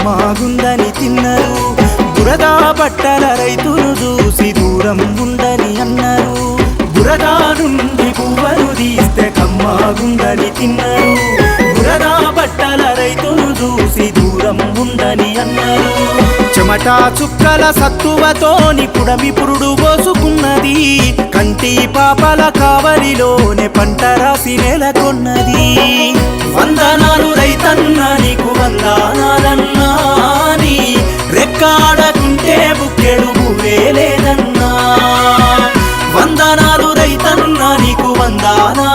కమ్మాగుందని తిన్నరు. బురదా బట్టల రైతును చూసి దూరం ఉందని అన్నారు. బురదా నుండి పువ్వను తీస్తే కమ్మాగుందని తిన్నరు. బురదా బట్టల రైతును చూసి దూరం ఉందని అన్నారు. చెమట చుక్కల సత్తువతోని పుడమి పురుడు పోసుకున్నది. కంటి పాపల కావలిలోనే పంట రాసి నెలకొన్నది. వందనాలు రైతన్నా నీకు వందనాలన్నా, నీ రెక్కాడకుంటే బుక్కెడు భూవే లేదన్నా. వందనాలు రైతన్నా నీకు వందనాలన్నా,